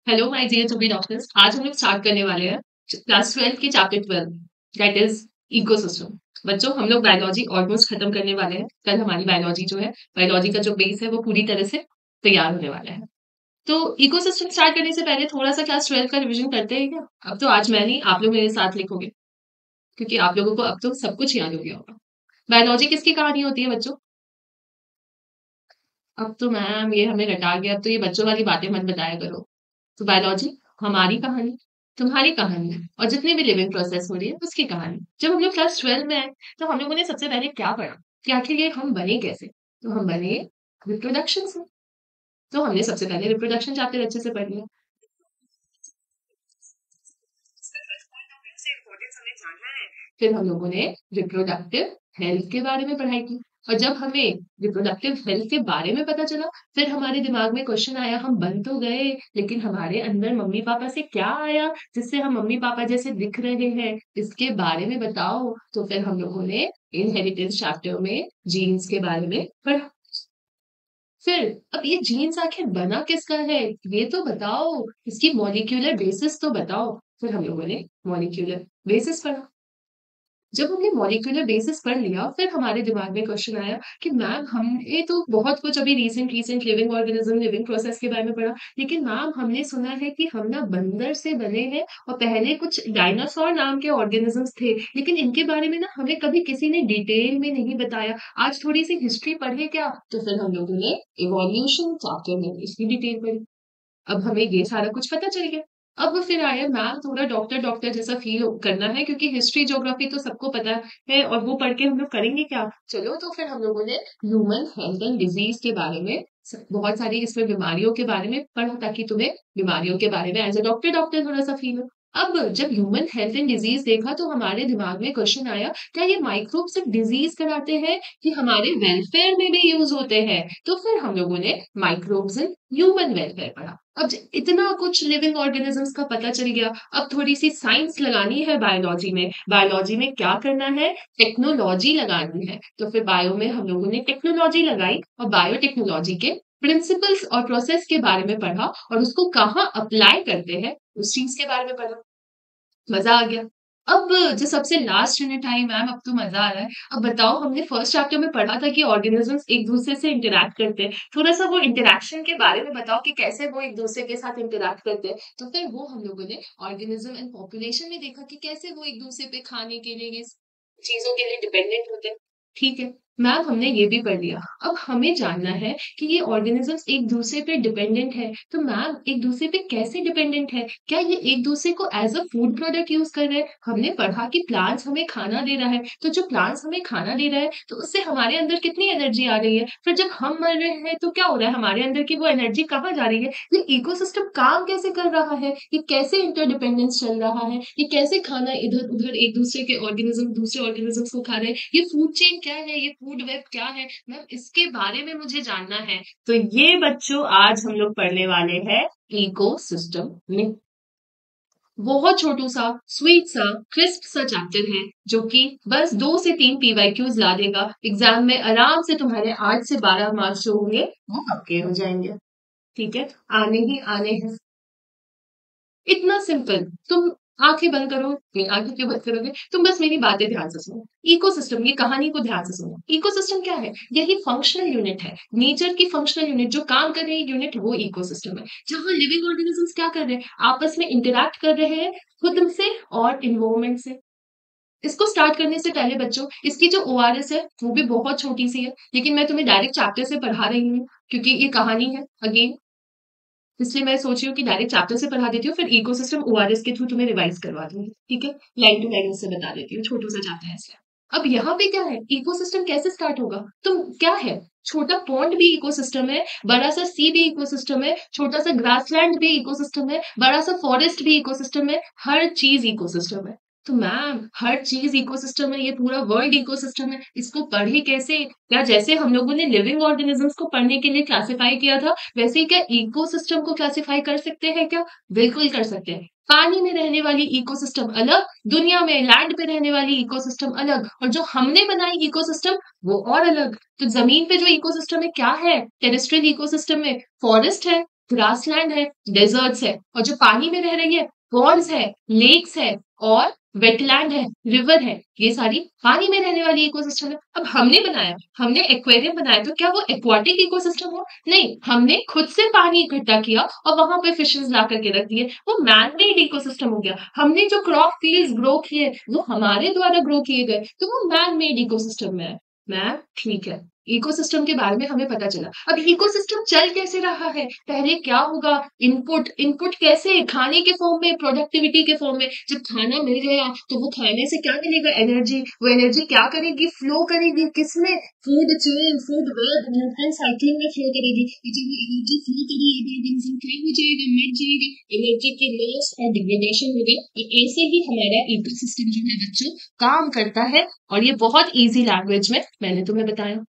Hello my dear to be doctors. आज हम लोग स्टार्ट करने वाले हैं क्लास 12 की चैप्टर 12 दैट इज इकोसिस्टम। बच्चों, हम लोग बायोलॉजी ऑलमोस्ट खत्म करने वाले हैं। कल हमारी बायोलॉजी जो है, बायोलॉजी का जो बेस है वो पूरी तरह से तैयार होने वाला है। तो इकोसिस्टम स्टार्ट करने से पहले थोड़ा सा क्लास 12 का रिवीजन करते हैं क्या? अब तो आज मैं नहीं, आप लोग मेरे साथ लिखोगे, क्योंकि आप लोगों को अब तो सब कुछ याद हो गया होगा। बायोलॉजी किसकी कहानी होती है बच्चों? अब तो मैम ये हमें रटा गया, अब तो ये बच्चों वाली बातें मत बताया करो। तो बायोलॉजी हमारी कहानी, तुम्हारी कहानी, और जितनी भी लिविंग प्रोसेस हो रही है उसकी कहानी। जब हम लोग क्लास 12 में आए तो हम लोगों ने सबसे पहले क्या पढ़ा कि आखिर ये हम बने कैसे? तो हम बने रिप्रोडक्शन से। तो हमने सबसे पहले रिप्रोडक्शन चैप्टर अच्छे से पढ़ लिया। फिर हम लोगों ने रिप्रोडक्टिव हेल्थ के बारे में पढ़ाई की। और जब हमें रिप्रोडक्टिव हेल्थ के बारे में पता चला, फिर हमारे दिमाग में क्वेश्चन आया, हम बन तो गए लेकिन हमारे अंदर मम्मी पापा से क्या आया जिससे हम मम्मी पापा जैसे दिख रहे हैं, इसके बारे में बताओ। तो फिर हम लोगों ने इनहेरिटेंस चैप्टर में जीन्स के बारे में पढ़ा। फिर अब ये जीन्स आखिर बना किसका है, ये तो बताओ, इसकी मॉलिक्यूलर बेसिस तो बताओ। फिर हम लोगों ने मॉलिक्यूलर बेसिस पढ़ा। जब हमने मॉलिक्यूलर बेसिस पढ़ लिया, फिर हमारे दिमाग में क्वेश्चन आया कि मैम हमने तो बहुत कुछ अभी recent recent living organism, living process के बारे में पढ़ा, लेकिन मैम हमने सुना है कि हम ना बंदर से बने हैं और पहले कुछ डायनासोर नाम के ऑर्गेनिजम्स थे, लेकिन इनके बारे में ना हमें कभी किसी ने डिटेल में नहीं बताया। आज थोड़ी सी हिस्ट्री पढ़े क्या? तो फिर हम लोगों ने इवोल्यूशन चैप्टर में इसकी डिटेल पढ़ी। अब हमें ये सारा कुछ पता चल गया। अब फिर आया मैम थोड़ा डॉक्टर डॉक्टर जैसा फील करना है, क्योंकि हिस्ट्री ज्योग्राफी तो सबको पता है और वो पढ़ के हम लोग करेंगे क्या? चलो, तो फिर हम लोगों ने ह्यूमन हेल्थ एंड डिजीज के बारे में बहुत सारी इसमें बीमारियों के बारे में पढ़ा, ताकि तुम्हें बीमारियों के बारे में एज अ डॉक्टर डॉक्टर थोड़ा सा फील हो। अब जब ह्यूमन हेल्थ एंड डिजीज देखा तो हमारे दिमाग में क्वेश्चन आया, क्या ये माइक्रोब सिर्फ डिजीज कराते हैं कि हमारे वेलफेयर में भी यूज होते हैं? तो फिर हम लोगों ने माइक्रोब्स इन ह्यूमन वेलफेयर पढ़ा। अब इतना कुछ लिविंग ऑर्गेनिजम्स का पता चल गया, अब थोड़ी सी साइंस लगानी है बायोलॉजी में। बायोलॉजी में क्या करना है? टेक्नोलॉजी लगानी है। तो फिर बायो में हम लोगों ने टेक्नोलॉजी लगाई और बायोटेक्नोलॉजी के प्रिंसिपल्स और प्रोसेस के बारे में पढ़ा, और उसको कहाँ अप्लाई करते हैं उस चीज के बारे में पढ़ा। मजा आ गया। अब जो सबसे लास्ट यूनिट आई मैम, अब तो मजा आ रहा है। अब बताओ, हमने फर्स्ट चैप्टर में पढ़ा था कि ऑर्गेनिजम्स एक दूसरे से इंटरैक्ट करते हैं, थोड़ा सा वो इंटरैक्शन के बारे में बताओ कि कैसे वो एक दूसरे के साथ इंटरैक्ट करते हैं। तो फिर वो हम लोगों ने ऑर्गेनिज्म एंड पॉपुलेशन में देखा कि कैसे वो एक दूसरे पे खाने के लिए, ये चीजों के लिए डिपेंडेंट होते हैं। ठीक है मैम, हमने ये भी पढ़ लिया। अब हमें जानना है कि ये ऑर्गेनिजम्स एक दूसरे पे डिपेंडेंट है, तो मैम एक दूसरे पे कैसे डिपेंडेंट है? क्या ये एक दूसरे को as a food product use कर रहे हैं? हमने पढ़ा कि प्लांट्स हमें खाना दे रहा है, तो जो प्लांट्स हमें खाना दे रहा है तो उससे हमारे अंदर कितनी एनर्जी आ रही है, फिर जब हम मर रहे हैं तो क्या हो रहा है, हमारे अंदर की वो एनर्जी कहाँ जा रही है? ये इकोसिस्टम काम कैसे कर रहा है, ये कैसे इंटरडिपेंडेंस चल रहा है, ये कैसे खाना इधर उधर एक दूसरे के ऑर्गेनिज्म दूसरे ऑर्गेनिजम्स को खा रहे हैं, ये फूड चेन क्या है, ये फूड वेब क्या है, मैम इसके बारे में मुझे जानना है। तो ये बच्चों आज हम लोग पढ़ने वाले हैं इकोसिस्टम में। बहुत छोटू सा, स्वीट सा, क्रिस्प सा चैप्टर है, जो कि बस 2 से 3 पीवाईक्यूज ला देगा। एग्जाम में आराम से तुम्हारे 8 से 12 मार्क्स जो होंगे वो पक्के हो जाएंगे। ठीक है, आने ही आने हैं। इतना सिंपल। तुम आंखें बंद करो, नहीं आंखें क्यों बंद करोगे, तुम बस मेरी बातें ध्यान से सुनो। इकोसिस्टम, ये कहानी को ध्यान से सुनो। इकोसिस्टम क्या है? यही फंक्शनल यूनिट है, नेचर की फंक्शनल यूनिट जो काम कर रही है यूनिट, वो इकोसिस्टम है। जहां लिविंग ऑर्गेनिजम्स क्या कर रहे हैं, आपस में इंटरैक्ट कर रहे हैं, खुद से और इन्वायरमेंट से। इसको स्टार्ट करने से पहले बच्चों, इसकी जो ओआरएस है वो भी बहुत छोटी सी है, लेकिन मैं तुम्हें डायरेक्ट चैप्टर से पढ़ा रही हूँ क्योंकि ये कहानी है अगेन, इसलिए मैं सोच रही हूँ कि डायरेक्ट चैप्टर से पढ़ा देती हूँ, फिर इकोसिस्टम ओआरएस के थ्रू तुम्हें रिवाइज करवा दूंगी। ठीक है, लाइन टू लाइन से बता देती हूँ, छोटू सा चैप्टर है इसलिए। अब यहाँ पे क्या है, इकोसिस्टम कैसे स्टार्ट होगा? तुम क्या है, छोटा पॉन्ड भी इकोसिस्टम है, बड़ा सा सी भी इकोसिस्टम है, छोटा सा ग्रासलैंड भी इकोसिस्टम है, बड़ा सा फॉरेस्ट भी इकोसिस्टम है, हर चीज इकोसिस्टम है। तो मैम हर चीज इकोसिस्टम है, ये पूरा वर्ल्ड इकोसिस्टम है, इसको पढ़े कैसे? क्या जैसे हम लोगों ने लिविंग ऑर्गेनिजम्स को पढ़ने के लिए क्लासिफाई किया था, वैसे ही क्या इकोसिस्टम को क्लासिफाई कर सकते हैं क्या? बिल्कुल कर सकते हैं। पानी में रहने वाली इकोसिस्टम अलग, दुनिया में लैंड पे रहने वाली इकोसिस्टम अलग, और जो हमने बनाई इकोसिस्टम वो और अलग। तो जमीन पे जो इकोसिस्टम है क्या है, टेरेस्ट्रियल इकोसिस्टम में फॉरेस्ट है, ग्रासलैंड है, डेजर्ट्स है, और जो पानी में रह रही है, पॉन्ड्स है, लेक्स है और वेटलैंड है, रिवर है, ये सारी पानी में रहने वाली इकोसिस्टम है। अब हमने बनाया, हमने एक्वेरियम बनाया, तो क्या वो एक्वाटिक इकोसिस्टम हुआ? नहीं, हमने खुद से पानी इकट्ठा किया और वहां पे फिशेस ला करके रख दिए, वो मैन मेड इकोसिस्टम हो गया। हमने जो क्रॉप फील्ड्स ग्रो किए वो हमारे द्वारा ग्रो किए गए, तो वो मैन मेड इकोसिस्टम में है। मैम ठीक है, इकोसिस्टम के बारे में हमें पता चला। अब इकोसिस्टम चल कैसे रहा है, पहले क्या होगा, इनपुट इनपुट कैसे, खाने के फॉर्म में, प्रोडक्टिविटी के फॉर्म में। जब खाना मिल गया तो वो खाने से क्या मिलेगा, एनर्जी। वो एनर्जी क्या करेगी, फ्लो करेगी किसमें, food chain, food web, nutrient cycle में फ्लो करेगी। ये जब एनर्जी फ्लो करेगी ऑर्गेनिज्म क्या हो जाएगा, मर जाएगा, एनर्जी की लॉस और डिग्रेडेशन होगा। और ऐसे ही हमारा इकोसिस्टम जो है बच्चों काम करता है, और ये बहुत इजी लैंग्वेज में मैंने तुम्हें बताया।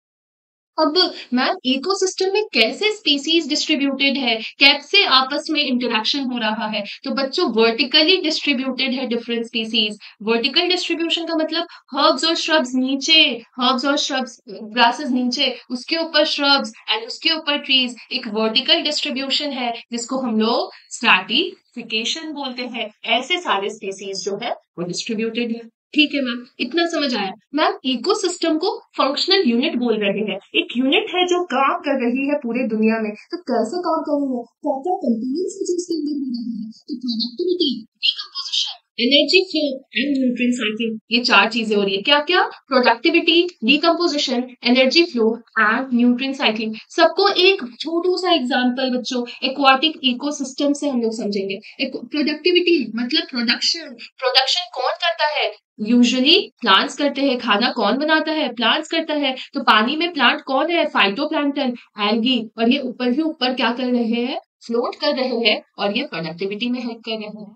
अब मैम इकोसिस्टम में कैसे स्पीसीज डिस्ट्रीब्यूटेड है, कैसे आपस में इंटरेक्शन हो रहा है, तो बच्चों वर्टिकली डिस्ट्रीब्यूटेड है डिफरेंट स्पीसीज। वर्टिकल डिस्ट्रीब्यूशन का मतलब हर्ब्स और श्रब्स नीचे, हर्ब्स और श्रब्स, ग्रासेस नीचे, उसके ऊपर श्रब्स एंड उसके ऊपर ट्रीज, एक वर्टिकल डिस्ट्रीब्यूशन है जिसको हम लोग स्ट्रैटिफिकेशन बोलते हैं। ऐसे सारे स्पीसीज जो है वो डिस्ट्रीब्यूटेड है। ठीक है मैम, इतना समझ आया। मैम इकोसिस्टम को फंक्शनल यूनिट बोल रहे हैं, एक यूनिट है जो काम कर रही है पूरे दुनिया में। तो कैसे काम कर रही है, क्या क्या कंपोनेंट्स है जो इसके अंदर हो रहे हैं, तो productivity, decomposition, energy flow and nutrient cycle, ये चार चीजें हो रही है। क्या क्या, productivity, decomposition, energy flow and nutrient cycle. सबको एक छोटू सा एग्जांपल बच्चों एक्वाटिक इकोसिस्टम से हम लोग समझेंगे। प्रोडक्टिविटी मतलब प्रोडक्शन, प्रोडक्शन कौन करता है, यूजुअली प्लांट्स करते हैं। खाना कौन बनाता है, प्लांट्स करता है। तो पानी में प्लांट कौन है, फाइटोप्लैंक्टन, एल्गी, और ये ऊपर ही ऊपर क्या कर रहे हैं, फ्लोट कर रहे हैं, और ये प्रोडक्टिविटी में हेल्प कर रहे हैं।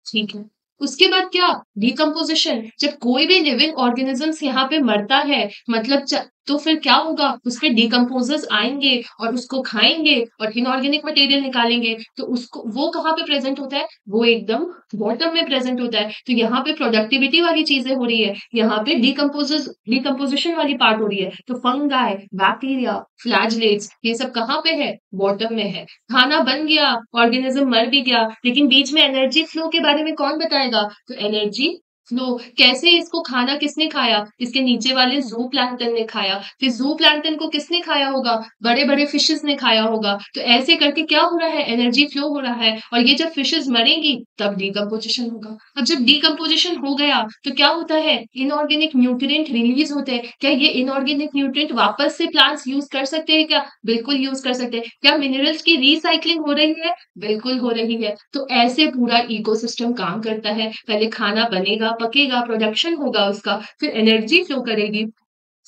ठीक है, उसके बाद क्या, डिकम्पोजिशन। जब कोई भी लिविंग ऑर्गेनिजम्स यहाँ पे मरता है, मतलब तो फिर क्या होगा, उस पे डिकम्पोजर्स आएंगे और उसको खाएंगे और इनऑर्गेनिक मटेरियल निकालेंगे। तो उसको वो कहाँ पे प्रेजेंट होता है, वो एकदम बॉटम में प्रेजेंट होता है। तो यहाँ पे प्रोडक्टिविटी वाली चीजें हो रही है, यहाँ पे डिकम्पोजिशन वाली पार्ट हो रही है। तो फंगाई, बैक्टीरिया, फ्लैजलेट्स, ये सब कहाँ पे है, बॉटम में है। खाना बन गया, ऑर्गेनिज्म मर भी गया, लेकिन बीच में एनर्जी फ्लो के बारे में कौन बताएगा, तो एनर्जी फ्लो कैसे, इसको खाना किसने खाया, इसके नीचे वाले जू प्लैंक्टन ने खाया, फिर जू प्लैंक्टन को किसने खाया होगा, बड़े बड़े फिशेस ने खाया होगा। तो ऐसे करके क्या हो रहा है, एनर्जी फ्लो हो रहा है, और ये जब फिशेस मरेंगी तब डिकम्पोजिशन होगा। अब जब डिकम्पोजिशन हो गया तो क्या होता है, इनऑर्गेनिक न्यूट्रिएंट रिलीज होते हैं। क्या ये इनऑर्गेनिक न्यूट्रिएंट वापस से प्लांट्स यूज कर सकते हैं क्या, बिल्कुल यूज कर सकते हैं। क्या मिनरल्स की रिसाइकलिंग हो रही है, बिल्कुल हो रही है। तो ऐसे पूरा इकोसिस्टम काम करता है। पहले खाना बनेगा, पकेगा, प्रोडक्शन होगा उसका, फिर एनर्जी फ्लो करेगी,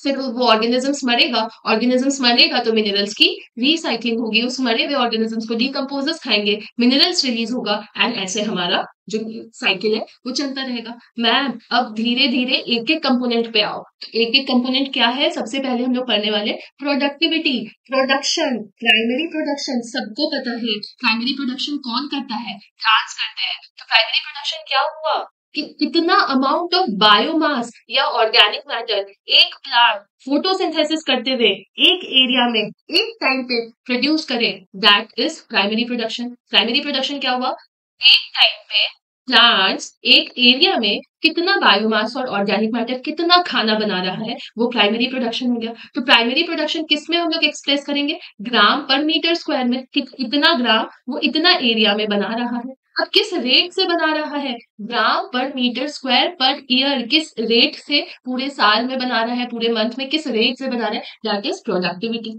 फिर वो ऑर्गेनिजम्स मरेगा तो मिनरल्स की रिसाइकलिंग होगी, उस मरे हुए ऑर्गेनिजम्स को डिकम्पोजर्स खाएंगे, मिनरल्स रिलीज होगा, एंड ऐसे हमारा जो साइकिल है वो चलता रहेगा। मैम अब धीरे धीरे एक एक कंपोनेंट पे आओ। तो एक एक कंपोनेंट क्या है, सबसे पहले हम लोग पढ़ने वाले प्रोडक्टिविटी, प्रोडक्शन, प्राइमरी प्रोडक्शन सबको पता है। प्राइमरी प्रोडक्शन कौन करता है, प्लांट्स करते हैं। तो प्राइमरी प्रोडक्शन क्या हुआ कि कितना अमाउंट ऑफ बायोमास या ऑर्गेनिक मैटर एक प्लांट फोटोसिंथेसिस करते हुए एक एरिया में एक टाइम पे प्रोड्यूस करे, that is primary production. Primary production क्या हुआ, एक टाइम पे प्लांट्स एक एरिया में कितना बायोमास और ऑर्गेनिक मैटर, कितना खाना बना रहा है, वो प्राइमरी प्रोडक्शन हो गया। तो प्राइमरी प्रोडक्शन किस में हम लोग एक्सप्रेस करेंगे, ग्राम पर मीटर स्क्वायर में, इतना ग्राम वो इतना एरिया में बना रहा है। अब किस रेट से बना रहा है, ग्राम पर मीटर स्क्वायर पर ईयर, किस रेट से पूरे साल में बना रहा है, पूरे मंथ में किस रेट से बना रहा है, दैट इज प्रोडक्टिविटी।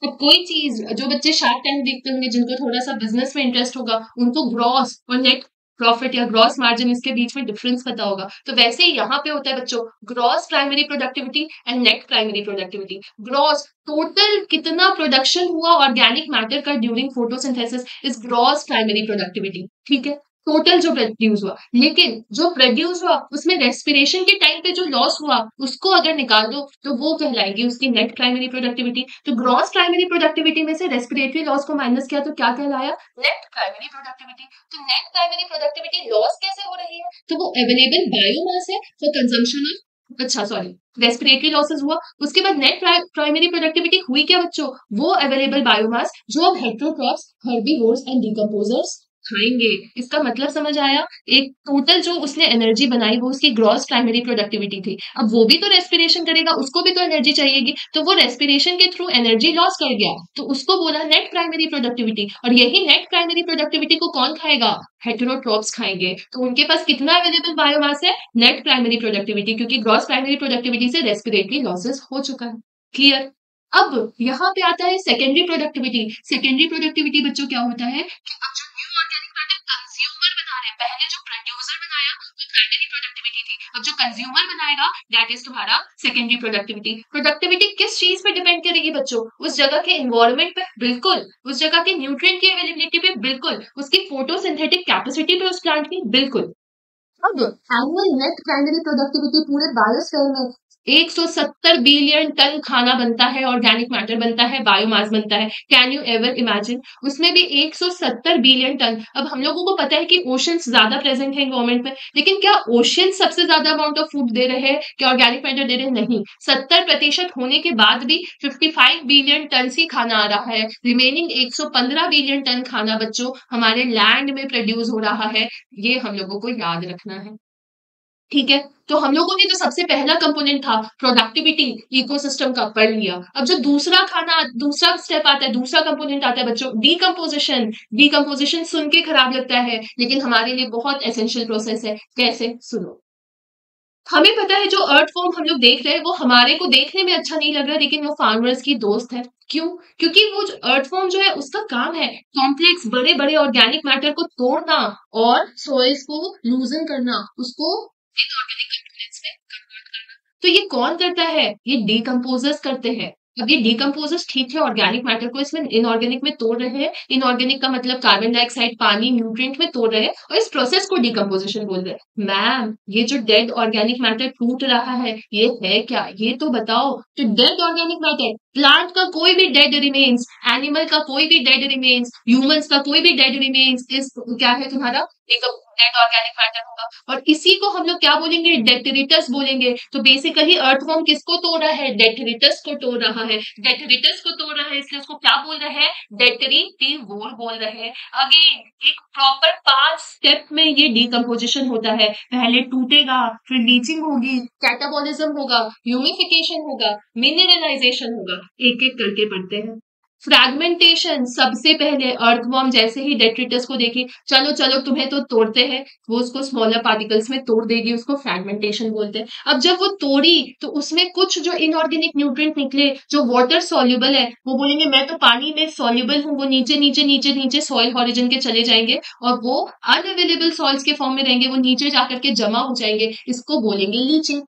अब कोई चीज, जो बच्चे शार्क टैंक देखते होंगे, जिनको थोड़ा सा बिजनेस में इंटरेस्ट होगा, उनको ग्रॉस और नेट प्रॉफिट या ग्रॉस मार्जिन इसके बीच में डिफरेंस पता होगा। तो वैसे ही यहाँ पे होता है बच्चों, gross primary productivity and net primary productivity. Gross total कितना प्रोडक्शन हुआ ऑर्गेनिक मैटर का during photosynthesis is gross primary productivity. ठीक है, टोटल जो प्रोड्यूस हुआ, लेकिन जो प्रोड्यूस हुआ उसमें रेस्पिरेशन के टाइम पे जो लॉस हुआ उसको अगर निकाल दो तो वो कहलाएगी उसकी नेट प्राइमरी प्रोडक्टिविटी। तो ग्रॉस प्राइमरी प्रोडक्टिविटी में से रेस्पिरेटरी लॉस को माइनस किया तो क्या कहलाया, नेट प्राइमरी प्रोडक्टिविटी। तो नेट प्राइमरी प्रोडक्टिविटी लॉस कैसे हो रही है, तो वो अवेलेबल बायोमास है फॉर कंजम्पशन ऑफ अच्छा सॉरी, रेस्पिरेटरी लॉसेस हुआ, उसके बाद नेट प्राइमरी प्रोडक्टिविटी हुई क्या बच्चों? वो अवेलेबल बायोमास जो अब हेटेरोट्रॉफ्स, हर्बीवोर्स एंड डिकम्पोजर्स खाएंगे। इसका मतलब समझ आया? एक टोटल जो उसने एनर्जी बनाई वो उसकी ग्रॉस प्राइमरी प्रोडक्टिविटी थी। अब वो भी तो रेस्पिरेशन करेगा, उसको भी तो एनर्जी चाहिएगी, तो वो रेस्पिरेशन के थ्रू एनर्जी लॉस कर गया, तो उसको बोला नेट प्राइमरी प्रोडक्टिविटी। और यही नेट प्राइमरी प्रोडक्टिविटी को कौन खाएगा? हेटेरोट्रॉप्स खाएंगे। तो उनके पास कितना अवेलेबल बायोमास है? नेट प्राइमरी प्रोडक्टिविटी, क्योंकि ग्रॉस प्राइमरी प्रोडक्टिविटी से रेस्पिरेटरी लॉसेस हो चुका है। क्लियर? अब यहाँ पे आता है सेकेंडरी प्रोडक्टिविटी। सेकेंडरी प्रोडक्टिविटी बच्चों क्या होता है कि अब जो न्यू ऑर्गेनिक मैटर कंज्यूमर बना रहे हैं, पहले जो प्रोड्यूसर बनाया वो प्राइमरी प्रोडक्टिविटी थी, अब जो कंज्यूमर बनाएगा दैट इज तुम्हारा सेकेंडरी प्रोडक्टिविटी। प्रोडक्टिविटी किस चीज पे डिपेंड करेगी बच्चों? उस जगह के इन्वायरमेंट पे, बिल्कुल। उस जगह के न्यूट्रिएंट की अवेलेबिलिटी पे, बिल्कुल। उसकी फोटोसिंथेटिक कैपेसिटी पे उस प्लांट की, बिल्कुल। अब एनुअल नेट प्राइमरी प्रोडक्टिविटी पूरे बायोस्फीयर में 170 बिलियन टन खाना बनता है, ऑर्गेनिक मैटर बनता है, बायोमास बनता है। Can you ever imagine? उसमें भी 170 बिलियन टन। अब हम लोगों को पता है कि ओशंस ज्यादा प्रेजेंट है एनवायरमेंट में, लेकिन क्या ओशन सबसे ज्यादा अमाउंट ऑफ फूड दे रहे हैं, क्या ऑर्गेनिक मैटर दे रहे हैं? नहीं। 70% होने के बाद भी 55 बिलियन टन ही खाना आ रहा है। रिमेनिंग 115 बिलियन टन खाना बच्चों हमारे लैंड में प्रोड्यूस हो रहा है। ये हम लोगों को याद रखना है। ठीक है, तो हम लोगों ने जो सबसे पहला कंपोनेंट था प्रोडक्टिविटी इकोसिस्टम का पढ़ लिया। अब जो दूसरा स्टेप आता है, दूसरा कंपोनेंट आता है बच्चों डीकंपोजिशन। डीकंपोजिशन सुन के खराब लगता है, लेकिन हमारे लिए बहुत एसेंशियल प्रोसेस है। कैसे? सुनो। हमें पता है जो अर्थ फॉर्म हम लोग देख रहे हैं वो हमारे को देखने में अच्छा नहीं लग रहा, लेकिन वो फार्मर्स की दोस्त है। क्यों? क्योंकि वो जो अर्थ फॉर्म जो है उसका काम है कॉम्प्लेक्स बड़े बड़े ऑर्गेनिक मैटर को तोड़ना और सॉइल्स को लूजन करना, उसको इनऑर्गेनिक कंपोनेंट्स में कन्वर्ट करना। तो ये कौन करता है? ये डीकंपोजर्स करते हैं। अब ये डीकंपोजर्स ठीक है ऑर्गेनिक मैटर को इसमें इनऑर्गेनिक में तोड़ रहे हैं। इनऑर्गेनिक का मतलब कार्बन डाइऑक्साइड, पानी, न्यूट्रिएंट में तोड़ रहे हैं, और इस प्रोसेस को डीकंपोजिशन बोल रहे हैं। मैम, ये जो डेड ऑर्गेनिक मैटर टूट रहा है ये है क्या? ये तो बताओ। तो डेड ऑर्गेनिक मैटर, प्लांट का कोई भी डेड रिमेन्स, एनिमल का कोई भी डेड रिमेन्स, ह्यूमंस का कोई भी डेड रिमेन्स, इस क्या है तुम्हारा एक डेड ऑर्गेनिक मैटर होगा। और इसी को हम लोग क्या बोलेंगे? डेट्रिटस बोलेंगे। तो बेसिकली अर्थवॉर्म किसको तोड़ रहा है? डेट्रिटस को तोड़ रहा है। डेट्रिटस को तोड़ रहा है, इसलिए उसको क्या बोल रहे हैं? डेट्रिटिवोर बोल रहे हैं। अगेन एक प्रॉपर 5 स्टेप में ये डीकंपोजिशन होता है। पहले टूटेगा, फिर लीचिंग होगी, कैटाबॉलिज्म होगा, ह्यूमिफिकेशन होगा, मिनरलाइजेशन होगा। एक एक करके पढ़ते हैं। फ्रैगमेंटेशन, सबसे पहले अर्थवॉर्म जैसे ही डेट्रिटस को देखे, चलो चलो तुम्हें तो तोड़ते हैं, वो उसको स्मॉलर पार्टिकल्स में तोड़ देगी, उसको फ्रैगमेंटेशन बोलते हैं। अब जब वो तोड़ी तो उसमें कुछ जो इनऑर्गेनिक न्यूट्रिएंट निकले जो वाटर सॉल्युबल है, वो बोलेंगे मैं तो पानी में सॉल्युबल हूँ, वो नीचे नीचे नीचे नीचे सॉइल ऑरिजिन के चले जाएंगे और वो अनअवेलेबल सॉइल्स के फॉर्म में रहेंगे, वो नीचे जाकर के जमा हो जाएंगे, इसको बोलेंगे लीचिंग।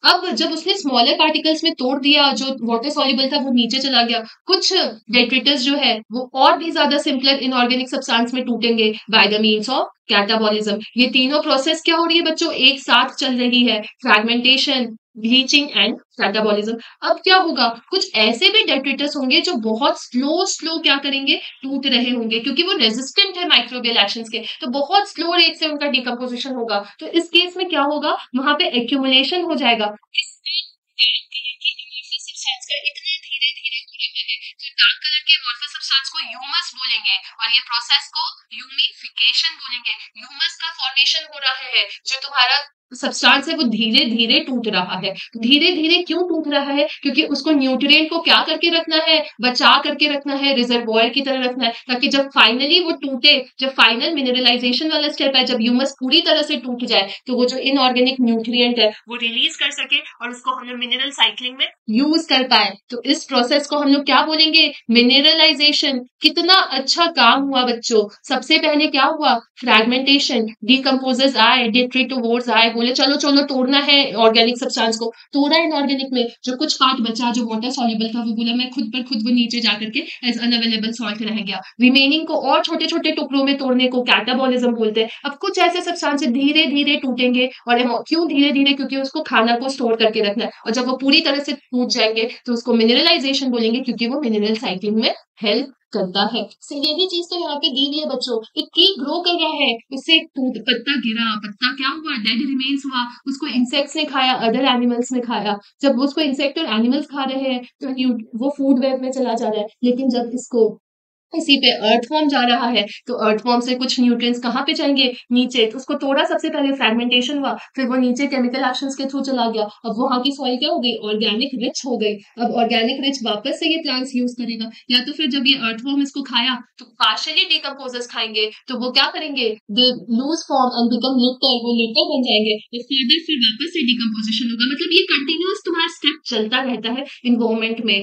अब जब उसने स्मॉलर पार्टिकल्स में तोड़ दिया, जो वाटर सॉल्युबल था वो नीचे चला गया, कुछ डेट्रिटस जो है वो और भी ज्यादा सिंपलर इनऑर्गेनिक सब्सटेंस में टूटेंगे by the means of catabolism. ये तीनों प्रोसेस क्या हो रही है बच्चों? एक साथ चल रही है, फ्रैगमेंटेशन, ब्लीचिंग एंड कैटाबॉलिज्म। अब क्या होगा? कुछ ऐसे भी डेट्रिटस होंगे जो बहुत स्लो स्लो क्या करेंगे? टूट रहे होंगे, क्योंकि वो रेजिस्टेंट है माइक्रोबियल एक्शंस के, तो बहुत स्लो रेट से उनका डिकम्पोजिशन होगा। तो इस केस में क्या होगा? वहां पे एक्यूमुलेशन हो जाएगा। इतने धीरे धीरे हो रहे हैं तो डार्क कलर के अमोर्फस सब्सटेंस को ह्यूमस बोलेंगे, और ये प्रोसेस को ह्यूमिफिकेशन बोलेंगे। ह्यूमस का फॉर्मेशन हो रहा है, जो तुम्हारा सब्सटेंस है वो धीरे धीरे टूट रहा है। धीरे धीरे क्यों टूट रहा है? क्योंकि उसको न्यूट्रिएंट को क्या करके रखना है? बचा करके रखना है, रिजर्वोयर की तरह रखना है, ताकि जब फाइनली वो टूटे, जब फाइनल मिनरलाइजेशन वाला स्टेप है, जब ह्यूमस पूरी तरह से टूट जाए, तो वो जो इनऑर्गेनिक न्यूट्रिएंट है वो रिलीज कर सके और उसको हम लोग मिनरल साइक्लिंग में यूज कर पाए। तो इस प्रोसेस को हम लोग क्या बोलेंगे? मिनरलाइजेशन। कितना अच्छा काम हुआ बच्चों। सबसे पहले क्या हुआ? फ्रैगमेंटेशन, डीकंपोजर्स आए, डेट्रिटोवोर्स आए, बोले चलो चलो तोड़ना है ऑर्गेनिक सब्सटेंस को। तोड़ा इनऑर्गेनिक में, जो कुछ पार्ट बचा जो वाटर सॉल्युबल था वो बोला मैं खुद पर खुद, वो नीचे जाकर के एज अनअवेलेबल सॉल्ट रह गया। रिमेनिंग को और छोटे छोटे टुकड़ों में तोड़ने को कैटाबॉलिज्म बोलते हैं। अब कुछ ऐसे सब्सटेंस धीरे धीरे टूटेंगे, और क्यों धीरे धीरे? क्योंकि उसको खाना को स्टोर करके रखना है, और जब वो पूरी तरह से टूट जाएंगे तो उसको मिनरलाइजेशन बोलेंगे, क्योंकि वो मिनरल साइक्लिंग में हेल्प करता है। यही चीज तो यहाँ पे दी हुई है बच्चों। एक ट्री ग्रो कर रहा है, उससे एक पत्ता गिरा, पत्ता क्या हुआ, डेड रिमेन्स हुआ, उसको इंसेक्ट्स ने खाया, अदर एनिमल्स ने खाया। जब उसको इंसेक्ट और एनिमल्स खा रहे हैं तो वो फूड वेब में चला जा रहा है। लेकिन जब इसको इसी पे अर्थवॉर्म जा रहा है तो अर्थवॉर्म से कुछ न्यूट्रिएंट्स कहाँ पे जाएंगे, नीचे। तो उसको तोड़ा, सबसे पहले फ्रेगमेंटेशन हुआ, फिर वो नीचे केमिकल एक्शंस के थ्रू चला गया। अब वहां की सॉइल क्या हो गई, ऑर्गेनिक रिच हो गई। अब ऑर्गेनिक रिच वापस से ये प्लांट्स यूज करेगा, या तो फिर जब ये अर्थवॉर्म इसको खाया तो पार्शियली डिकम्पोजर्स खाएंगे, तो वो क्या करेंगे, they lose form and become litre, वो लिटर बन जाएंगे। तो फिर वापस से डिकम्पोजिशन होगा। मतलब ये कंटिन्यूअस तुम्हारा स्टेप चलता रहता है इन्वायरमेंट में।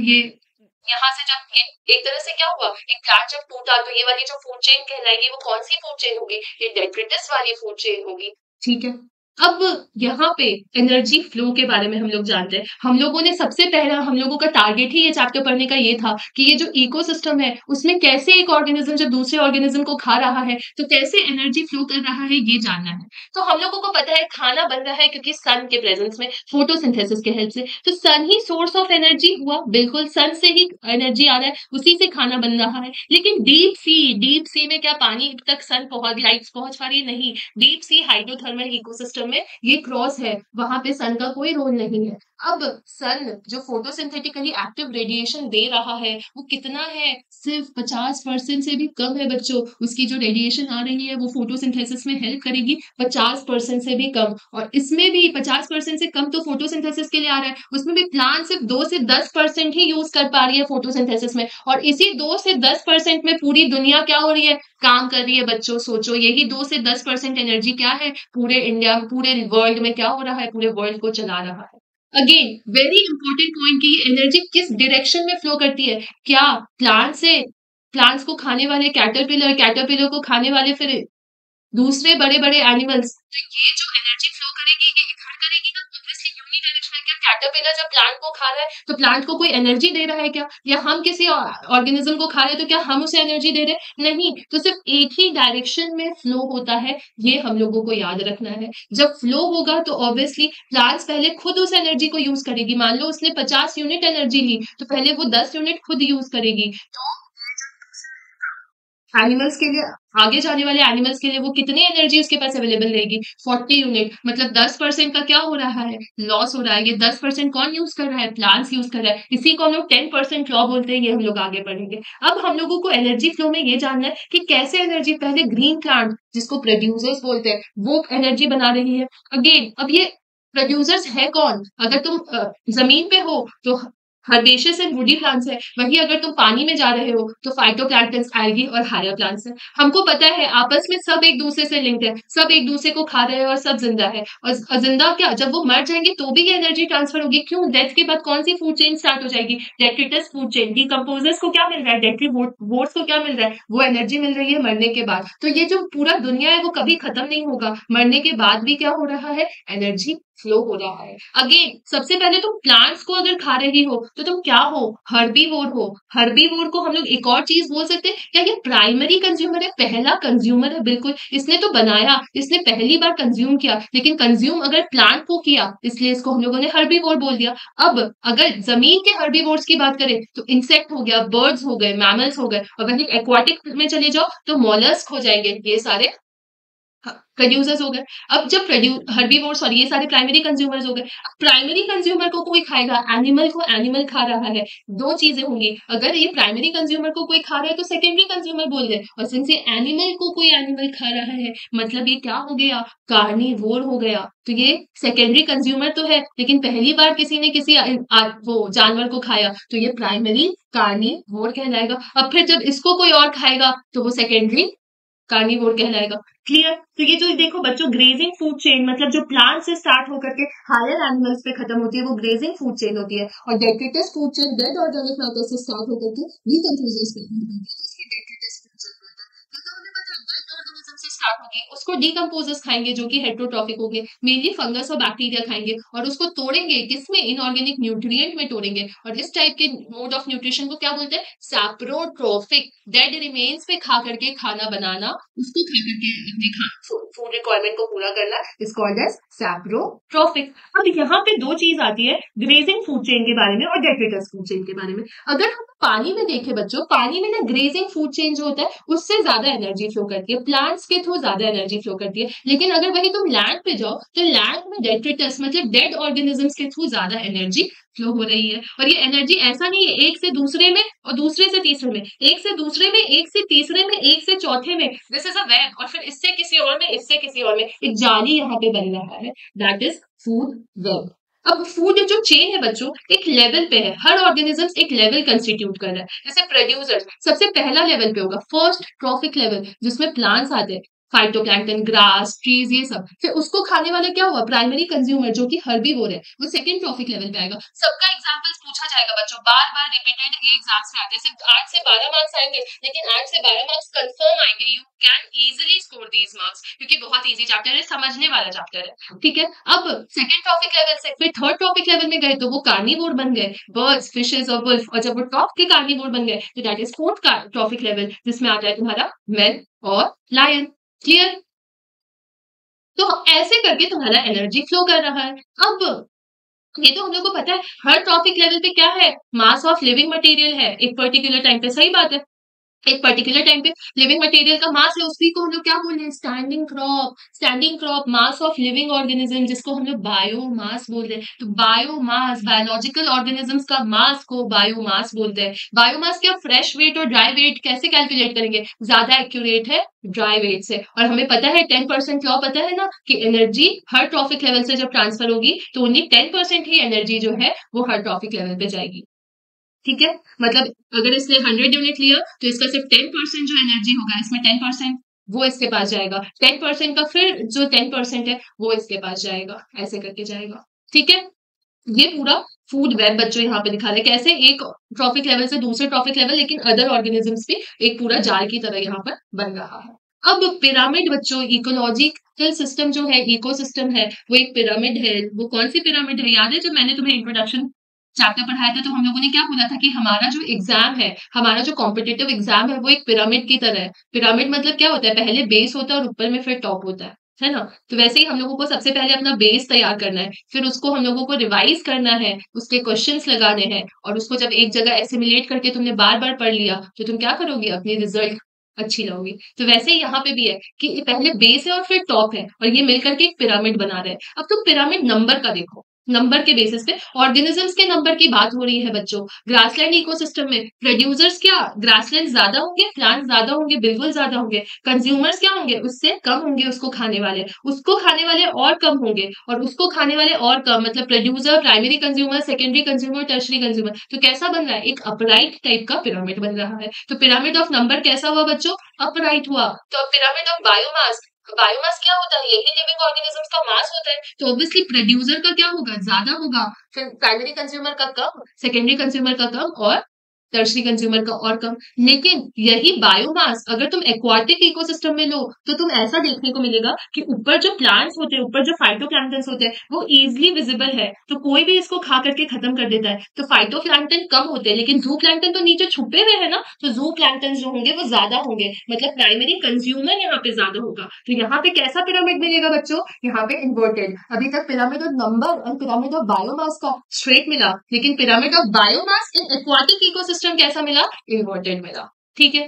ये यहाँ से जब ये एक तरह से क्या हुआ, एक प्लांट जब टूटा तो ये वाली जो फूड चेन कहलाएगी वो कौन सी फूड चेन होगी, ये डेट्रिटस वाली फूड चेन होगी। ठीक है। अब यहाँ पे एनर्जी फ्लो के बारे में हम लोग जानते हैं। हम लोगों ने सबसे पहला, हम लोगों का टारगेट ही ये चैप्टर पढ़ने का ये था कि ये जो इकोसिस्टम है उसमें कैसे एक ऑर्गेनिज्म जब दूसरे ऑर्गेनिज्म को खा रहा है तो कैसे एनर्जी फ्लो कर रहा है, ये जानना है। तो हम लोगों को पता है खाना बन रहा है क्योंकि सन के प्रेजेंस में, फोटोसिंथेसिस के हेल्प से। तो सन ही सोर्स ऑफ एनर्जी हुआ, बिल्कुल सन से ही एनर्जी आ रहा है, उसी से खाना बन रहा है। लेकिन डीप सी में क्या पानी तक सन लाइट्स पहुंच पा रही है? नहीं। डीप सी हाइड्रोथर्मल इकोसिस्टम में ये क्रॉस है, वहां पे सन का कोई रोल नहीं है। अब सन जो फोटोसिंथेटिकली एक्टिव रेडिएशन दे रहा है वो कितना है, सिर्फ 50% से भी कम है बच्चों। उसकी जो रेडिएशन आ रही है वो फोटोसिंथेसिस में हेल्प करेगी 50% से भी कम। और इसमें भी 50% से कम तो फोटोसिंथेसिस के लिए आ रहा है, उसमें भी प्लांट सिर्फ 2 से 10% ही यूज कर पा रही है फोटोसिंथेसिस में। और इसी 2 से 10% में पूरी दुनिया क्या हो रही है, काम कर रही है बच्चों। सोचो, यही 2 से 10% एनर्जी क्या है, पूरे इंडिया, पूरे वर्ल्ड में क्या हो रहा है, पूरे वर्ल्ड को चला रहा है। अगेन वेरी इंपॉर्टेंट पॉइंट कि ये एनर्जी किस डायरेक्शन में फ्लो करती है। क्या प्लांट से, प्लांट्स को खाने वाले कैटरपिलर, कैटरपिलर को खाने वाले फिर दूसरे बड़े बड़े एनिमल्स, तो ये जो एनर्जी फ्लो करेगी ये इधर करेगी ना, ऑब्वियसली यूनिडायरेक्शनल। क्या कैटरपिलर जब प्लांट को खा रहा है तो प्लांट को कोई एनर्जी दे रहा है क्या, या हम किसी ऑर्गेनिज्म को खा रहे हैं तो क्या हम उसे एनर्जी दे रहे हैं? नहीं। तो सिर्फ एक ही डायरेक्शन में फ्लो होता है, ये हम लोगों को याद रखना है। जब फ्लो होगा तो ऑब्वियसली प्लांट्स पहले खुद उस एनर्जी को यूज करेगी। मान लो उसने 50 यूनिट एनर्जी ली तो पहले वो 10 यूनिट खुद यूज करेगी। तो एनिमल्स के लिए, आगे जाने वाले एनिमल्स के लिए वो कितनी एनर्जी उसके पास अवेलेबल रहेगी, 40 यूनिट। मतलब 10% का क्या हो रहा है, लॉस हो रहा है। ये 10% कौन यूज कर रहा है, प्लांट्स यूज कर रहा है। इसी को हम लोग 10% लॉ बोलते हैं, ये हम लोग आगे पढ़ेंगे। अब हम लोगों को एनर्जी फ्लो में ये जानना है कि कैसे एनर्जी, पहले ग्रीन प्लांट जिसको प्रोड्यूसर्स बोलते हैं वो एनर्जी बना रही है। अगेन अब ये प्रोड्यूसर्स है कौन, अगर तुम जमीन पे हो तो हर्बेशियस एंड वुडी प्लांट्स है, वही अगर तुम पानी में जा रहे हो तो फाइटोप्लैंक्टन्स, एल्गी और हायर प्लांट्स है। हमको पता है आपस में सब एक दूसरे से लिंक्ड है, सब एक दूसरे को खा रहे हैं और सब जिंदा है। और जिंदा क्या, जब वो मर जाएंगे तो भी ये एनर्जी ट्रांसफर होगी। क्यों, डेथ के बाद कौन सी फूड चेन स्टार्ट हो जाएगी, डेट्रिटस फूड चेन। डिकम्पोजर्स को क्या मिल रहा है, डेट्रीवोर्ट्स को क्या मिल रहा है, वो एनर्जी मिल रही है मरने के बाद। तो ये जो पूरा दुनिया है वो कभी खत्म नहीं होगा, मरने के बाद भी क्या हो रहा है, एनर्जी फ्लो हो रहा है। अगेन सबसे पहले तुम प्लांट्स को अगर खा रही हो तो तुम क्या हो, हर्बीवोर हो। हर्बीवोर को हम लोग एक और चीज बोल सकते हैं, क्या ये प्राइमरी कंज्यूमर है, पहला कंज्यूमर है। बिल्कुल, इसने तो बनाया, इसने पहली बार कंज्यूम किया, लेकिन कंज्यूम अगर प्लांट को किया इसलिए इसको हम लोगों ने हर्बीवोर बोल दिया। अब अगर जमीन के हर्बीवोर्स की बात करें तो इंसेक्ट हो गया, बर्ड्स हो गए, मैमल्स हो गए। और वहीं एक्वाटिक में चले जाओ तो मॉलस्क हो जाएंगे, ये सारे प्रोड्यूसर्स हो गए। अब जब हर्बीवोर, सॉरी, ये सारे प्राइमरी कंज्यूमर्स हो गए। अब प्राइमरी कंज्यूमर को कोई खाएगा, एनिमल को एनिमल खा रहा है, दो चीजें होंगी। अगर ये प्राइमरी कंज्यूमर को कोई खा रहा है तो सेकेंडरी कंज्यूमर बोल रहे, और सिंस ये एनिमल को कोई एनिमल खा रहा है मतलब ये क्या हो गया, कार्निवोर हो गया। तो ये सेकेंडरी कंज्यूमर तो है, लेकिन पहली बार किसी ने किसी वो जानवर को खाया तो ये प्राइमरी कार्निवोर कहलाएगा। अब फिर जब इसको कोई और खाएगा तो वो सेकेंडरी कार्निवोर कहलाएगा। क्लियर? तो ये जो देखो बच्चों, ग्रेजिंग फूड चेन मतलब जो प्लांट से स्टार्ट होकर के हायर एनिमल्स पे खत्म होती है वो ग्रेजिंग फूड चेन होती है। और detritus food chain dead organic matter से स्टार्ट होकर के डिकम्पोजर्स पे खत्म होती है, उसकी डेट्रिटस फूड चेन होता है। मतलब हमें पता है डेड ऑर्गेनिज्म से स्टार्ट होगी, उसको डिकम्पोजर्स खाएंगे जो कि हेट्रोट्रॉफिक होंगे, मेनली फंगस और बैक्टीरिया खाएंगे, और उसको तोड़ेंगे किसमें, इनऑर्गेनिक न्यूट्रिएंट में तोड़ेंगे। और इस टाइप के मोड ऑफ न्यूट्रिशन को क्या बोलते हैं, सैप्रोट्रोफिक। डेड रिमेन्स पे खा करके खाना बनाना, उसको खा करके अपने फूड रिक्वायरमेंट को पूरा करना इज कॉल्ड एज सैप्रोट्रोफिक। अब यहाँ पे दो चीज आती है, ग्रेजिंग फूड चेन के बारे में और डेट्रिटस फूड चेन के बारे में। अगर हम पानी में देखे बच्चों, पानी में ना ग्रेजिंग फूड चेन जो होता है उससे ज्यादा एनर्जी फ्लो करती है, प्लांट्स के थ्रू ज्यादा एनर्जी फ्लो करती है। लेकिन अगर वही तुम लैंड पे जाओ तो लैंड में डेट्रिटस मतलब डेड ऑर्गेनिजम्स के थ्रू ज्यादा एनर्जी फ्लो हो रही है। और ये एनर्जी ऐसा नहीं है एक से दूसरे में और दूसरे से तीसरे में, एक से दूसरे में, एक से तीसरे में, एक से चौथे में, दिस इज अ वेब, और फिर इससे किसी और में, इससे किसी और में, एक जाली यहाँ पे बन रहा है, दैट इज फूड वेब। अब फूड जो चेन है बच्चों एक लेवल पे है, हर ऑर्गेनिजम्स एक लेवल कंस्टिट्यूट कर रहा है। जैसे प्रोड्यूसर्स सबसे पहला लेवल पे होगा, फर्स्ट ट्रॉफिक लेवल, जिसमें प्लांट्स आते हैं, फाइटोप्लैंक्टन, ग्रास, ट्रीज, ये सब। फिर उसको खाने वाला क्या हुआ, प्राइमरी कंज्यूमर जो कि हर्बीवोर है, वो सेकंड ट्रॉफिक लेवल पे आएगा। सबका एग्जांपल्स पूछा जाएगा बच्चों, बार बार रिपीटेड ये एग्जाम्स में आते हैं। सिर्फ 8 से 12 मार्क्स आएंगे, लेकिन 8 से 12 मार्क्स कंफर्म आएंगे, you can easily score these marks, क्योंकि बहुत इजी चैप्टर है, समझने वाला चैप्टर है। ठीक है, अब सेकंड ट्रॉफिक लेवल से फिर थर्ड ट्रॉफिक लेवल में गए तो वो कार्निवोर बन गए, बर्ड्स, फिशेस और वुल्फ। और जब वो टॉप के कार्निवोर बन गए तो that is fourth trophic level, जिसमें आता है तुम्हारा मैन और लायन। क्लियर? तो ऐसे करके तुम्हारा एनर्जी फ्लो कर रहा है। अब ये तो हम लोग को पता है, हर ट्रॉफिक लेवल पे क्या है, मास ऑफ लिविंग मटेरियल है एक पर्टिकुलर टाइम पे, सही बात है। एक पर्टिकुलर टाइम पे लिविंग मटेरियल का मास है, उसी को हम लोग क्या बोल रहे हैं, standing crop. Standing crop, mass of living organism, जिसको हम लोग बायोमास बोल रहे हैं। तो बायोमास, बायोलॉजिकल ऑर्गेनिजम्स का मास को बायोमास बोलते हैं। बायोमास क्या, फ्रेश वेट और ड्राई वेट कैसे कैलकुलेट करेंगे, ज्यादा एक्यूरेट है ड्राई वेट से। और हमें पता है 10% लॉ पता है ना, कि एनर्जी हर ट्रॉफिक लेवल से जब ट्रांसफर होगी तो ओनली 10% ही एनर्जी जो है वो हर ट्रॉफिक लेवल पे जाएगी। ठीक है, मतलब अगर इसने 100 यूनिट लिया तो इसका सिर्फ 10% जो एनर्जी होगा, इसमें 10% वो इसके पास जाएगा, 10% का फिर जो 10% है वो इसके पास जाएगा, ऐसे करके जाएगा। ठीक है, ये पूरा फूड वेब बच्चों यहाँ पे दिखा रहा है, कैसे एक ट्रॉफिक लेवल से दूसरे ट्रॉफिक लेवल, लेकिन अदर ऑर्गेनिजम्स भी एक पूरा जाल की तरह यहाँ पर बन रहा है। अब पिरामिड बच्चों, इकोलॉजिकल सिस्टम जो है, इकोसिस्टम है, वो एक पिरामिड है। वो कौन सी पिरामिड है, याद है जब मैंने तुम्हें इंट्रोडक्शन चैप्टर पढ़ाया था तो हम लोगों ने क्या बोला था कि हमारा जो एग्जाम है, हमारा जो कॉम्पिटिटिव एग्जाम है, वो एक पिरामिड की तरह है। पिरामिड मतलब क्या होता है, पहले बेस होता है और ऊपर में फिर टॉप होता है ना। तो वैसे ही हम लोगों को सबसे पहले अपना बेस तैयार करना है, फिर उसको हम लोगों को रिवाइज करना है, उसके क्वेश्चंस लगाने हैं, और उसको जब एक जगह एसिमिलेट करके तुमने बार बार पढ़ लिया तो तुम क्या करोगे, अपनी रिजल्ट अच्छी लाओगी। तो वैसे ही यहाँ पे भी है कि पहले बेस है और फिर टॉप है, और ये मिलकर के एक पिरामिड बना रहे हैं। अब तुम पिरामिड नंबर का देखो, नंबर के बेसिस पे ऑर्गेनिजम्स के नंबर की बात हो रही है बच्चों। ग्रासलैंड इकोसिस्टम में प्रोड्यूसर्स क्या, ग्रासलैंड ज्यादा होंगे, प्लांट ज्यादा होंगे, बिल्कुल ज्यादा होंगे। कंज्यूमर्स क्या होंगे, उससे कम होंगे, उसको खाने वाले, उसको खाने वाले और कम होंगे, और उसको खाने वाले और कम, मतलब producer, primary consumer, secondary consumer, tertiary consumer. तो कैसा बन रहा है, एक अपराइट टाइप का पिरामिड बन रहा है। तो पिरामिड ऑफ नंबर कैसा हुआ बच्चों, अपराइट हुआ। तो अब पिरामिड ऑफ बायोमास, बायोमास क्या होता है, यही लिविंग ऑर्गेनिजम्स का मास होता है। तो ऑब्वियसली प्रोड्यूसर का क्या होगा, ज्यादा होगा, फिर प्राइमरी कंज्यूमर का कम, सेकेंडरी कंज्यूमर का कम, और टर्शरी कंज्यूमर का और कम। लेकिन यही बायोमास अगर तुम एक्वाटिक इकोसिस्टम में लो तो तुम ऐसा देखने को मिलेगा कि ऊपर जो प्लांट्स होते हैं, ऊपर जो फाइटोप्लैंक्टन्स होते हैं, वो इजिली विजिबल है, तो कोई भी इसको खा करके खत्म कर देता है। तो फाइटोप्लैंक्टन कम होते हैं, लेकिन जू प्लैंक्टन तो नीचे छुपे हुए हैं ना, तो जू प्लैंक्टन जो होंगे वो ज्यादा होंगे, मतलब प्राइमरी कंज्यूमर यहाँ पे ज्यादा होगा। तो यहाँ पे कैसा पिरामिड मिलेगा बच्चों, यहाँ पे इन्वर्टेड। अभी तक पिरामिड ऑफ नंबर और पिरामिड ऑफ बायोमास का स्ट्रेट मिला, लेकिन pyramid of biomass in aquatic ecosystem कैसा मिला, इन्वर्टेड मिला। ठीक है,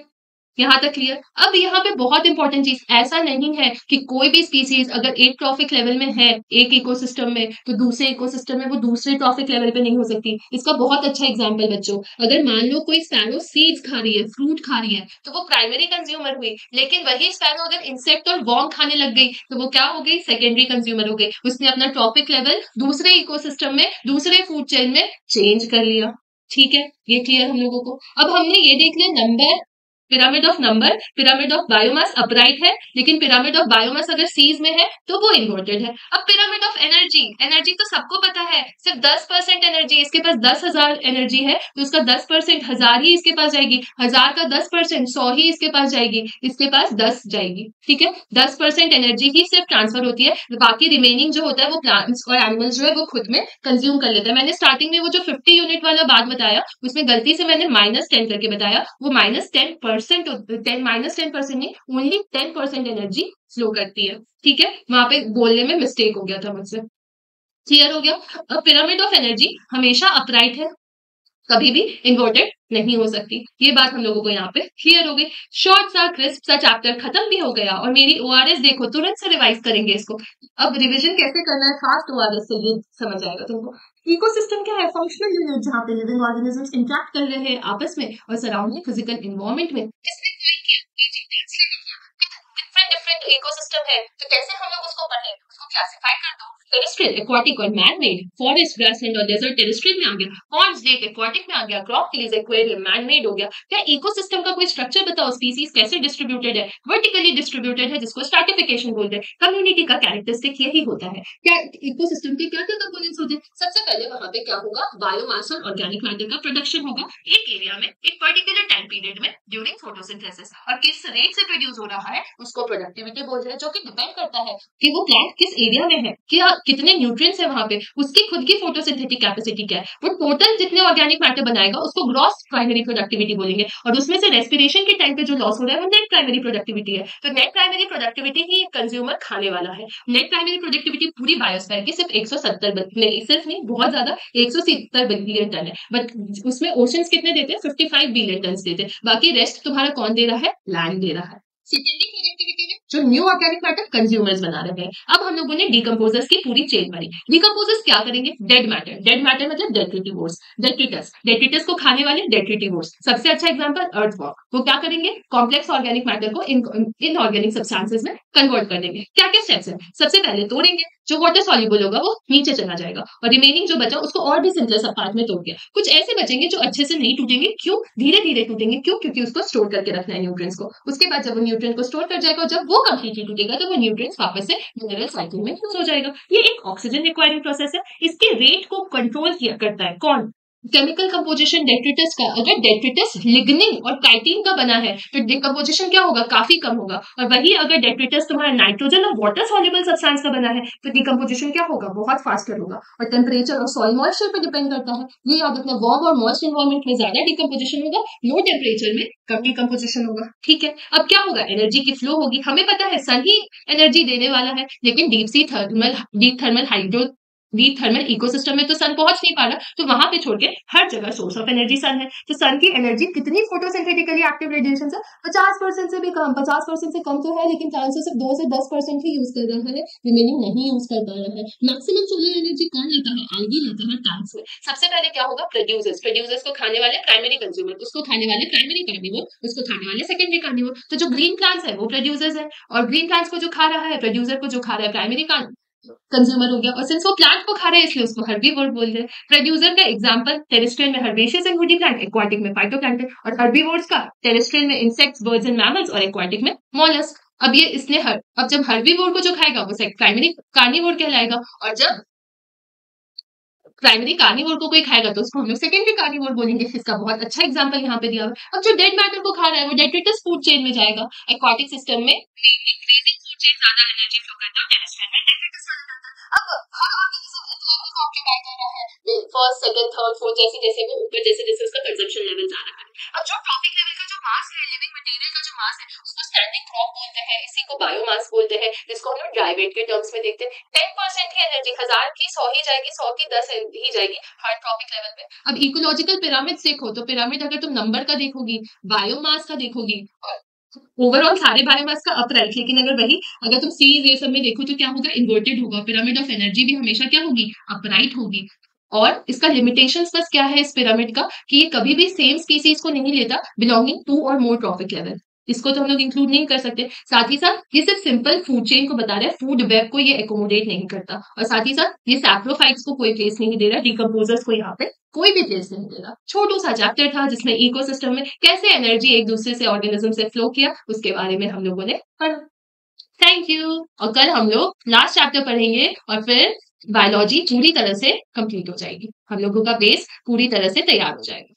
यहाँ तक क्लियर। अब यहाँ पे बहुत इंपॉर्टेंट चीज, ऐसा नहीं है कि कोई भी स्पीसीज अगर एक ट्रॉफिक लेवल में है एक इकोसिस्टम में, तो दूसरे इकोसिस्टम में वो दूसरे ट्रॉफिक लेवल पे नहीं हो सकती। इसका बहुत अच्छा एग्जांपल बच्चों, अगर मान लो कोई स्पैरो सीड्स खा रही है, फ्रूट खा रही है, तो वो प्राइमरी कंज्यूमर हुई। लेकिन वही स्पैरो अगर इंसेक्ट और वॉर्म खाने लग गई तो वो क्या हो गई, सेकेंडरी कंज्यूमर हो गई। उसने अपना ट्रॉफिक लेवल दूसरे इकोसिस्टम में, दूसरे फूड चेन में चेंज कर लिया। ठीक है, ये क्लियर हम लोगों को। अब हमने ये देख लिया number, pyramid of number, pyramid of biomass upright है, लेकिन पिरामिड ऑफ बायोमास अगर सीज में है तो वो इन्वर्टेड है। अब पिरामिड ऑफ एनर्जी, एनर्जी तो सबको पता है, सिर्फ 10% एनर्जी, इसके पास 10,000 एनर्जी है तो उसका 10% 1000 ही इसके पास जाएगी, 1000 का 10% 100 ही इसके पास जाएगी, इसके पास 10 जाएगी। ठीक है, 10% एनर्जी ही सिर्फ ट्रांसफर होती है, बाकी रिमेनिंग जो होता है वो प्लांट्स और एनिमल्स जो है वो खुद में कंज्यूम कर लेते हैं। मैंने स्टार्टिंग में वो जो 50 यूनिट वाला बात बताया उसमें गलती से मैंने -10 करके बताया, वो -10%, -10% नहीं, ओनली 10% एनर्जी फ्लो करती है। ठीक है, वहां पे बोलने में मिस्टेक हो गया था मुझसे। क्लियर हो गया। अब पिरामिड ऑफ एनर्जी हमेशा अपराइट है, कभी भी इन्वर्टेड नहीं हो सकती। ये बात हम लोगों को यहाँ पे क्लियर हो गई। शॉर्ट सा क्रिस्प सा चैप्टर खत्म भी हो गया और मेरी ओआरएस देखो तुरंत से रिवाइज करेंगे इसको। अब रिवीजन कैसे करना है फास्ट ओआरएस से ये समझ आएगा तुमको। इकोसिस्टम क्या है? फंक्शनल यूनिट जहाँ पे लिविंग ऑर्गेनिजम्स इंटरेक्ट कर रहे हैं आपस में और सराउंडिंग फिजिकल एनवायरनमेंट में। इसमें डिफरेंट डिफरेंट इकोसिस्टम है तो कैसे हम लोग उसको पढ़े, उसको क्लासिफाई कर दो। टेरेस्ट्रियल, एक्वाटिक और मैन मेड। फॉरेस्ट, ग्रासलैंड और डेजर्ट टेरेस्ट्रियल में आ गया। पॉन्ड्स, लेक एक्वाटिक में आ गया। Crop please aquarium man made हो गया। क्या इकोसिस्टम का कोई स्ट्रक्चर बताओ, स्पीसीज कैसे डिस्ट्रीब्यूटेड है? वर्टिकली डिस्ट्रीब्यूटेड है जिसको स्ट्रैटिफिकेशन बोलते हैं। कम्युनिटी का कैरेक्टरिस्टिक यही होता है। क्या इकोसिस्टम के क्या क्या कंपोनेंट्स होते हैं? सबसे पहले वहां पे क्या होगा, बायोमास और ऑर्गेनिक मैटर का प्रोडक्शन होगा एक एरिया में एक पर्टिकुलर टाइम पीरियड में ड्यूरिंग फोटोसिंथेसिस। और किस रेट से प्रोड्यूस हो रहा है उसको प्रोडक्टिविटी बोल रहे हैं, जो कि डिपेंड करता है कि वो प्लांट किस एरिया में है, क्या कितने न्यूट्रिएंट्स है वहां पे, उसकी खुद की फोटोसिंथेटिक कैपेसिटी क्या है, वो टोटल जितने ऑर्गेनिक मैटर बनाएगा उसको ग्रॉस प्राइमरी प्रोडक्टिविटी बोलेंगे। और उसमें से रेस्पिरेशन के टाइम पे जो लॉस हो रहा है वो नेट प्राइमरी प्रोडक्टिविटी है। तो नेट प्राइमरी प्रोडक्टिविटी ही कंज्यूमर खाने वाला है। नेट प्राइमरी प्रोडक्टिविटी पूरी बायोस्फीयर की सिर्फ 170 नहीं, सिर्फ नहीं, बहुत ज्यादा 170 बिलियन टन है। बट उसमें ओशंस कितने देते हैं? 55 बिलियन टन देते हैं। बाकी रेस्ट तुम्हारा कौन दे रहा है? लैंड दे रहा है। सेकेंडरी प्रोडक्टिविटी में जो न्यू ऑर्गेनिक मैटर कंज्यूमर्स बना रहे हैं। अब हम लोगों ने डिकम्पोजर्स की पूरी चेन भरी। डिकम्पोजर्स क्या करेंगे? डेड मैटर, डेड मैटर मतलब डेट्रिटिवोर्स, डेट्रिटस, डेट्रिटस को खाने वाले डेट्रिटिवोर्स। सबसे अच्छा एग्जांपल अर्थवॉर्म। वो क्या करेंगे? कॉम्प्लेक्स ऑर्गेनिक मैटर को इनऑर्गेनिक सब्सटेंसेस में कन्वर्ट कर देंगे। क्या क्या स्टेप्स है? सबसे पहले तोड़ेंगे, जो वाटर सॉल्युबल होगा वो नीचे चला जाएगा और रिमेनिंग जो बचा उसको और भी सिंपल सब पार्ट में तोड़ दिया। कुछ ऐसे बचेंगे जो अच्छे से नहीं टूटेंगे। क्यों? धीरे धीरे टूटेंगे। क्यों? क्योंकि उसको स्टोर करके रखना है न्यूट्रिएंट्स को। उसके बाद जब वो न्यूट्रिएंट को स्टोर कर जाएगा, जब वो कंप्लीटली टूटेगा तो वो न्यूट्रिएंट्स वापस से मिनरल साइकिल में यूज हो जाएगा। ये एक ऑक्सीजन रिक्वायरिंग प्रोसेस है। इसके रेट को कंट्रोल किया करता है कौन? केमिकल कंपोजिशन डेट्रिटस का। अगर डेट्रिटस लिग्निन और काइटिन का बना है तो डिकम्पोजिशन क्या होगा? काफी कम होगा। और वही अगर डेट्रिटस तुम्हारा नाइट्रोजन और वाटर सॉल्युबल सब्सटेंस का बना है तो डिकम्पोजिशन क्या होगा? बहुत फास्टर होगा। और टेम्परेचर और सॉइल मॉइस्चर पर डिपेंड करता है। ये याद रखना, वार्म और मॉइस्ट एनवायरमेंट में ज्यादा डिकम्पोजिशन होगा, लो टेम्परेचर में कम डिकम्पोजिशन होगा। ठीक है, अब क्या होगा? एनर्जी की फ्लो होगी। हमें पता है सन ही एनर्जी देने वाला है, लेकिन deep thermal hydro weak thermal ecosystem में तो सन पहुंच नहीं पा रहा, तो वहां पे छोड़ के हर जगह सोर्स ऑफ एनर्जी सन है। तो सन की एनर्जी कितनी फोटोसिंथेटिकली एक्टिव रेडिएशन है? 50% से भी कम। 50% से कम तो है, लेकिन चांसेस सिर्फ 2 से 10% ही यूज कर रहा है, रिमेनिंग नहीं यूज कर पा रहा है। मैक्सिमम सोलर एनर्जी कौन लेता है? आल्गी लेता है टैंक्स में। सबसे पहले क्या होगा? प्रोड्यूसर्स, प्रोड्यूसर्स को खाने वाले प्राइमरी कंज्यूमर, उसको खाने वाले प्राइमरी कार्निवोर, उसको खाने वाले सेकेंडरी कार्निवोर। तो जो ग्रीन प्लांट्स है वो प्रोड्यूसर्स है, और ग्रीन प्लांट्स को जो खा रहा है, प्रोड्यूसर को जो खा रहा है, प्राइमरी कंज्यूमर हो गया। और सिंस वो प्लांट को खा रहे हैं इसलिए उसको हर्बीवोर बोलते हैं। प्रोड्यूसर का एग्जांपल टेरेस्ट्रियल में herbaceous and woody plant, aquatic में फाइटोप्लैंक्टन। और हर्बीवोर्स का टेरेस्ट्रियल में इंसेक्ट्स, बर्ड्स एंड मैमल्स, और एक्वाटिक में मॉलस्क। अब ये इसने अब जब हर्बीवोर को जो खाएगा वो प्राइमरी कार्निवोर कहलाएगा, और जब प्राइमरी कार्निवोर को कोई खाएगा तो उसको हम लोग सेकेंडरी कार्निवोर बोलेंगे। इसका बहुत अच्छा एग्जांपल यहाँ पे दिया हुआ है। अब जो डेड मैटर को खा रहा है वो डेट्रिटस फूड चेन में जाएगा। एक्वाटिक सिस्टम में ग्रेजिंग फूड चेन ज्यादा एनर्जी फ्लो करता है, टेरेस्ट्रियल में डेट्रिटस वाला करता है। अब हर ऑर्गेनिज्म एक लेवल का ऑक्यूपाई कर रहा है, फर्स्ट सेकंड थर्ड फोर्थ, जैसे जैसे वो ऊपर, जैसे जैसे उसका कंजम्पशन लेवल जा रहा है। अब जो ट्रॉपिक लेवल का जो मास है, लिविंग मटेरियल का जो मास है, उसको स्टैंडिंग क्रॉप बोलते हैं, इसी को बायोमास बोलते हैं, जिसको हम लोग ड्राई वेट के टर्म्स में देखते हैं। 10% ही एनर्जी, 1000 की 100 ही जाएगी, 100 की 10 ही जाएगी हर ट्रॉपिक लेवल पे। अब इकोलॉजिकल पिरामिड देखो तो पिरामिड अगर तुम नंबर का देखोगी, बायोमास का देखोगी, ओवरऑल सारे बायोमास का अपराइट, लेकिन अगर तुम सीज ये सब में देखो तो क्या होगा? इन्वर्टेड होगा। पिरामिड ऑफ एनर्जी भी हमेशा क्या होगी? अपराइट होगी। और इसका लिमिटेशंस बस क्या है इस पिरामिड का, कि ये कभी भी सेम स्पीसीज को नहीं लेता बिलोंगिंग टू और मोर ट्रॉपिक लेवल। इसको तो हम लोग इंक्लूड नहीं कर सकते। साथ ही साथ ये सिर्फ सिंपल फूड चेन को बता रहा है, फूड वेब को ये एकोमोडेट नहीं करता। और साथ ही साथ ये सैप्रोफाइट्स को कोई प्लेस नहीं दे रहा, डिकम्पोजर्स को यहाँ पे कोई भी प्लेस नहीं दे रहा। छोटू सा चैप्टर था जिसमें इकोसिस्टम में कैसे एनर्जी एक दूसरे से ऑर्गेनिज्म से फ्लो किया उसके बारे में हम लोगों ने पढ़ा। Thank you. और कल हम लोग लास्ट चैप्टर पढ़ेंगे और फिर बायोलॉजी पूरी तरह से कंप्लीट हो जाएगी। हम लोगों का बेस पूरी तरह से तैयार हो जाएगा।